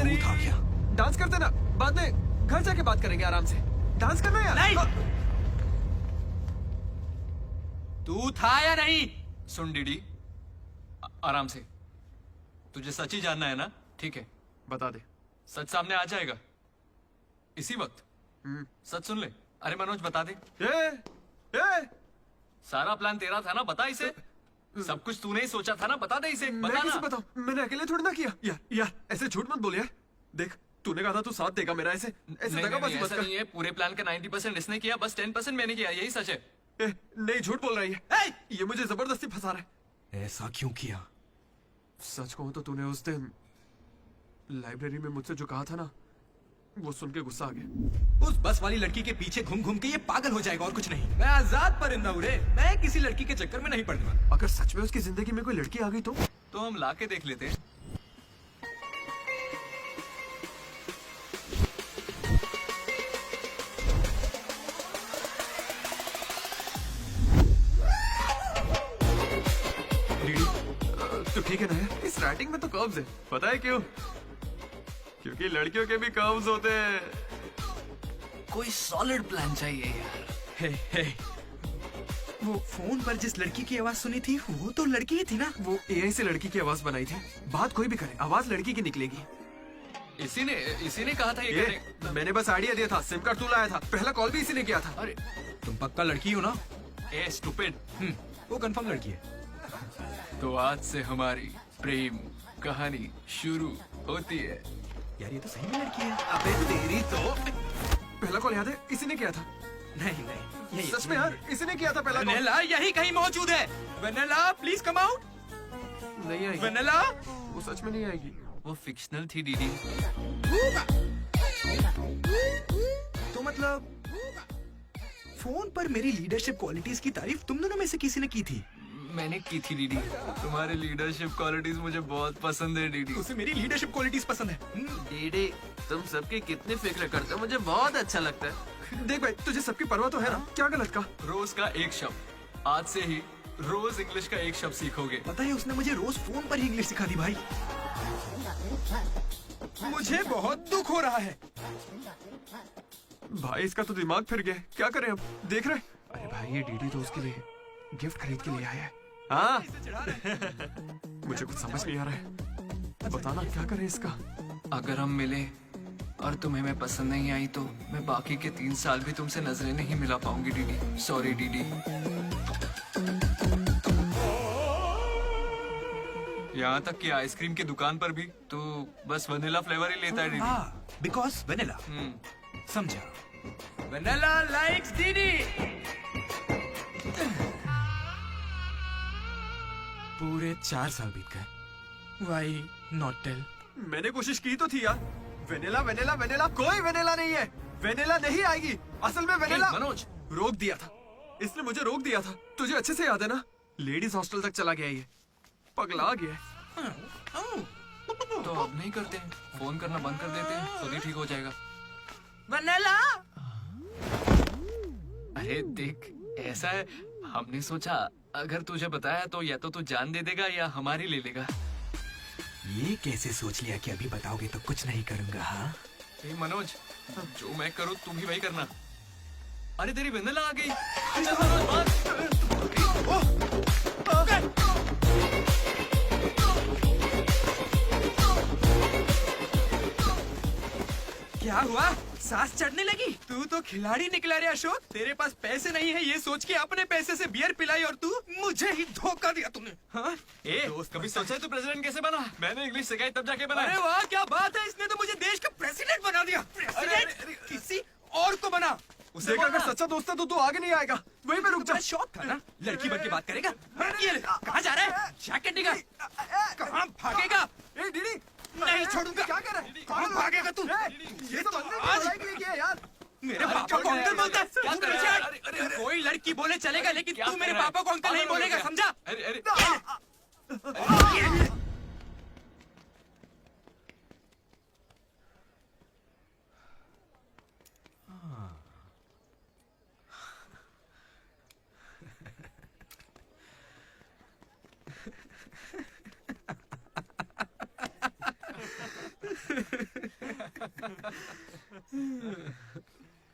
भूत आ गया। डांस करते ना, बाद में घर जाके बात करेंगे आराम से। डांस करना यार। नहीं। तू था या नहीं? सुन डीडी, आराम से। तुझे सच ही जानना है ना? ठीक है, बता दे। सच सामने आ जाएगा इसी वक्त। सच सुन ले। अरे मनोज बता दे। ए, सारा प्लान तेरा था ना, बता इसे। सब कुछ तूने ही सोचा था ना, बता दे इसे। मैं बता कैसे ना। बताऊं? मैंने अकेले थोड़ी ना किया। यार ऐसे झूठ मत बोल यार। देख, तूने कहा था तू साथ देगा मेरा, ऐसे नहीं, दगाबाजी नहीं, मत ऐसा कर। नहीं है। पूरे प्लान का 90% इसने किया, बस 10% मैंने किया। यही सच है। नहीं, झूठ बोल रही है। ये मुझे जबरदस्ती फंसा रहा है। ऐसा क्यों किया? सच कहूं तो तूने उस दिन लाइब्रेरी में मुझसे जो कहा था ना, वो सुन के गुस्सा आ गया। उस बस वाली लड़की के पीछे घूम घूम के ये पागल हो जाएगा और कुछ नहीं। मैं आजाद परिंदा हूं रे, मैं किसी लड़की के चक्कर में नहीं पड़ने वाला। अगर सच में उसकी जिंदगी में कोई लड़की आ गई तो हम ला के देख लेते हैं। तो ठीक है ना यार, इस राइटिंग में तो कर्व्स है। पता है क्यों? क्योंकि लड़कियों के भी कर्व्स होते हैं। कोई सॉलिड प्लान चाहिए यार। हे, वो फोन पर जिस लड़की की आवाज सुनी थी वो तो लड़की ही थी ना? वो एआई से लड़की की आवाज बनाई थी। बात कोई भी करे, आवाज लड़की की निकलेगी। इसी ने कहा था ये करने। मैंने बस आइडिया दिया था, सिम कार्ड तू लाया था, पहला कॉल भी इसी ने किया था। अरे तुम पक्का लड़की हो ना? ए स्टूपिड। वो कंफर्म लड़की है। तो आज से हमारी प्रेम कहानी शुरू होती है। यार ये तो सही में लड़की है। अबे तेरी तो। पहला कॉल याद है? इसी ने किया था। नहीं, यही सच में यार, इसी ने किया था पहला कॉल। वेनेला यही कहीं मौजूद है। Vennela please come out. नहीं आएगी। वेनेला वो सच में नहीं आएगी। वो फिक्शनल थी डीडी। तो मतलब फोन पर मेरी लीडरशिप क्वालिटीज की तारीफ तुम दोनों में से किसी ने की थी? मैंने की थी डीडी। तुम्हारी लीडरशिप क्वालिटीज मुझे बहुत पसंद है डीडी। उसे मेरी लीडरशिप क्वालिटीज पसंद है। डीडी, तुम सबकी कितनी फिक्र करते हो, मुझे बहुत अच्छा लगता है। देख भाई, तुझे सबकी परवाह तो है ना? क्या गलत का? रोज का एक शब्द। आज से ही रोज इंग्लिश का एक शब्द सीखोगे। पता है उसने मुझे रोज फोन पर ही इंग्लिश सिखा दी भाई। मुझे बहुत दुख हो रहा है भाई। इसका तो दिमाग फिर गया। क्या करें अब? देख रहे? अरे भाई, ये डीडी तो उसके लिए गिफ्ट खरीद के लिए आया है। हाँ। मुझे कुछ समझ नहीं आ रहा है। बताना क्या करें इसका। अगर हम मिले और तुम्हें मैं पसंद नहीं आई तो मैं बाकी के 3 साल भी तुमसे नजरें नहीं मिला पाऊंगी डीडी। Sorry DD. यहाँ तक कि आइसक्रीम की दुकान पर भी तू बस वनीला फ्लेवर ही लेता है डीडी। Because vanilla. समझा। Vanilla likes DD. पूरे 4 साल बीत गए। Why not tell? मैंने कोशिश की तो थी यार। वेनिला वेनिला वेनिला, कोई वेनिला नहीं है। वेनिला नहीं आएगी। असल में वेनिला मनोज रोक दिया था। इसने मुझे रोक दिया था। तुझे अच्छे से याद है ना? लेडीज हॉस्टल तक चला गया ये। पगला गया। तो अब नहीं करते हैं, फोन करना बंद कर देते हैं, खुद ही ठीक हो जाएगा। वेनिला। अरे देख, ऐसा है, हमने सोचा अगर तुझे बताया तो या तो तू जान दे देगा या हमारी ले लेगा। ये कैसे सोच लिया कि अभी बताओगे तो कुछ नहीं करूंगा? हाँ मनोज, जो मैं करूँ तुम भी वही करना। अरे तेरी वेनिला आ गई। चल मनोज, भाग। क्या हुआ? सांस चढ़ने लगी? तू तो खिलाड़ी निकला रे अशोक। तेरे पास पैसे नहीं है ये सोच के अपने पैसे से बियर पिलाई और तू मुझे ही धोखा दिया तूने। हाँ? दोस्त कभी सोचा है तू प्रेसिडेंट कैसे बना? मैंने इंग्लिश सिखाई तब जाके बना। अरे वाह, क्या बात है। इसने तो मुझे देश का प्रेसिडेंट बना दिया। प्रेसिडेंट किसी और को बना। उसे अगर सच्चा दोस्त है तो तू आगे नहीं आएगा। वहीं पे रुक जा। शौक था ना, लड़की बन के बात करेगा। ये ले, कहाँ जा रहा है? जैकेट निकाल। कहाँ भागेगा? ए डीडी, नहीं छोड़ूंगा। क्या कर रहा है? कहाँ भागेगा तू? ये तो अंदर आज की लड़ाई के लिए किया यार। मेरे पापा को अंकल बोलता है। क्या तू कर पीछे रहा है? हट। अरे, कोई लड़की बोले चलेगा लेकिन क्या तू मेरे कर रहा है? पापा को अंकल नहीं पागल हो बोलेगा, गया? समझा? अरे अरे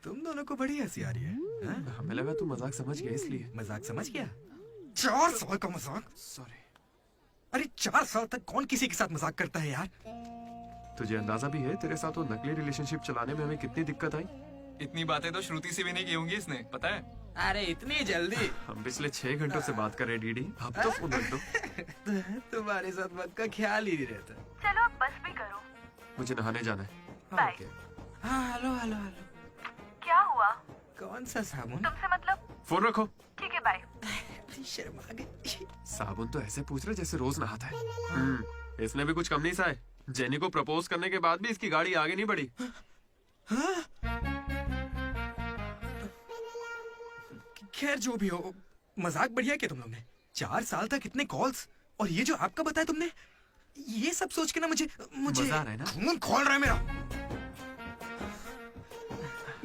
तुम दोनों को बड़ी हंसी आ रही है हाँ? हमें लगा तू मजाक समझ गया इसलिए। मजाक समझ गया? 4 साल का मजाक? सॉरी। अरे 4 साल तक कौन किसी के साथ मजाक करता है यार? तुझे अंदाजा भी है तेरे साथ वो नकली रिलेशनशिप चलाने में हमें कितनी दिक्कत आई? इतनी बातें तो श्रुति से भी नहीं की होंगी इसने, पता है? अरे इतनी जल्दी? हम पिछले 6 घंटों से बात कर रहे हैं डीडी, अब तो फोन रख दो। तुम्हारे साथ वक्त का ख्याल ही नहीं रहता। चलो अब बस भी करो। मुझे नहाने जाना है। बाय। ओके। हाँ हेलो हेलो हेलो। क्या हुआ? कौन सा साबुन? तुमसे मतलब? फोन रखो। ठीक है बाय। शर्मा गई। साबुन तो ऐसे पूछ रहे जैसे रोज नहाता है। इसने भी कुछ कम नहीं सहा है। जेनी को प्रपोज करने के बाद भी इसकी गाड़ी आगे नहीं बढ़ी। खैर जो भी हो, मजाक बढ़िया किया तुम लोग ने। 4 साल तक इतने कॉल्स और ये जो आपका बताया तुमने, ये सब सोच के ना मुझे मजा आ रहा है ना? खून खोल रहा है मेरा।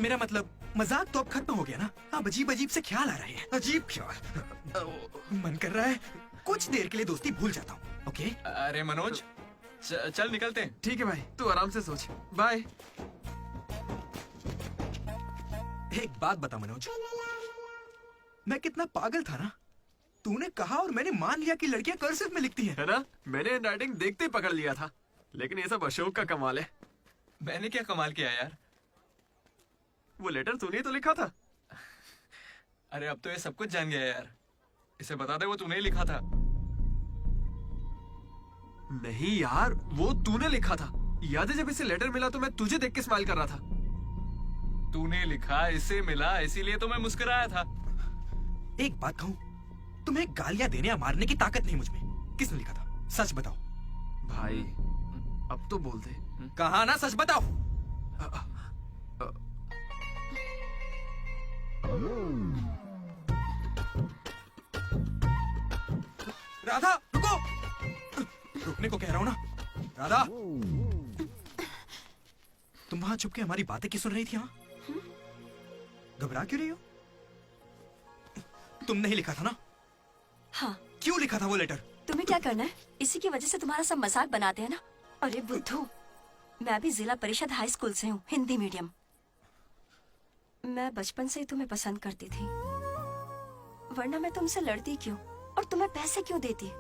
मेरा मतलब मजाक तो अब खत्म हो गया ना। अब अजीब अजीब से ख्याल आ रहे हैं, अजीब ख्याल। मन कर रहा है कुछ देर के लिए दोस्ती भूल जाता हूँ। ओके अरे मनोज, चल निकलते हैं। ठीक है भाई, तू आराम से सोच। बाय। एक बात बता मनोज, मैं कितना पागल था ना। तूने कहा और मैंने मान लिया कि लड़कियां कर्सिव में लिखती हैं। है ना? मैंने हैंडराइटिंग देखते ही पकड़ लिया था। लेकिन ये सब अशोक का कमाल है। मैंने क्या कमाल किया यार? वो लेटर तूने ही तो लिखा था। अरे अब तो ये सब कुछ जान गया यार। इसे बता दे वो तूने ही लिखा था। नहीं यार, वो तूने लिखा था। याद है जब इसे लेटर मिला तो मैं तुझे देख के स्माइल कर रहा था। तूने लिखा, इसे मिला, इसीलिए तो मैं मुस्कुराया था। एक बात कहूं, तुम्हें गालियां देने या मारने की ताकत नहीं मुझमें। किसने लिखा था? सच बताओ भाई, अब तो बोल दे। कहा ना, सच बताओ। राधा रुको, रुकने को कह रहा हूं ना। राधा, तुम वहां छुप के हमारी बातें क्यों सुन रही थी? हाँ, घबरा क्यों रही हो? तुमने ही लिखा था ना? हाँ। क्यों लिखा था वो लेटर? तुम्हें क्या करना है? इसी की वजह से तुम्हारा सब मजाक बनाते हैं ना। अरे बुद्धू, मैं भी जिला परिषद हाई स्कूल से हूँ, हिंदी मीडियम। मैं बचपन से ही तुम्हें पसंद करती थी, वरना मैं तुमसे लड़ती क्यों और तुम्हें पैसे क्यों देती?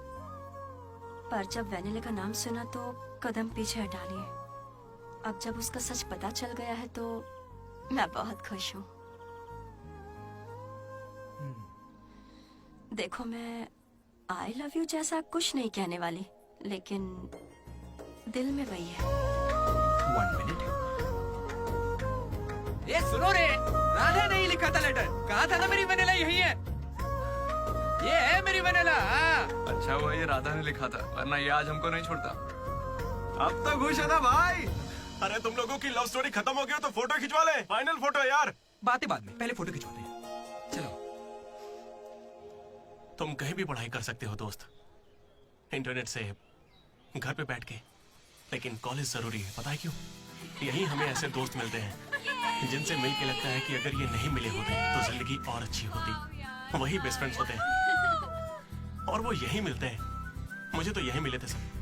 पर जब वैनिला का नाम सुना तो कदम पीछे हटा लिए। अब जब उसका सच पता चल गया है तो मैं बहुत खुश हूँ। देखो, मैं आई लव यू जैसा कुछ नहीं कहने वाली, लेकिन दिल में वही है। 1 मिनट। ये सुनो रे, राधा ने ही लिखा था लेटर। कहा था ना मेरी वनीला यही है। ये है मेरी वनीला। अच्छा हुआ ये राधा ने लिखा था, वरना ये आज हमको नहीं छोड़ता। अब तो खुश है ना भाई? अरे तुम लोगों की लव स्टोरी खत्म हो गई तो फोटो खिंचवा ले। फाइनल फोटो यार। बातें बाद में, पहले फोटो खिंचवाते हैं। चलो। तुम कहीं भी पढ़ाई कर सकते हो दोस्त, इंटरनेट से, घर पे बैठ के, लेकिन कॉलेज जरूरी है। पता है क्यों? यही हमें ऐसे दोस्त मिलते हैं जिनसे मिल के लगता है कि अगर ये नहीं मिले होते तो जिंदगी और अच्छी होती। वही बेस्ट फ्रेंड्स होते हैं और वो यही मिलते हैं। मुझे तो यही मिले थे सब।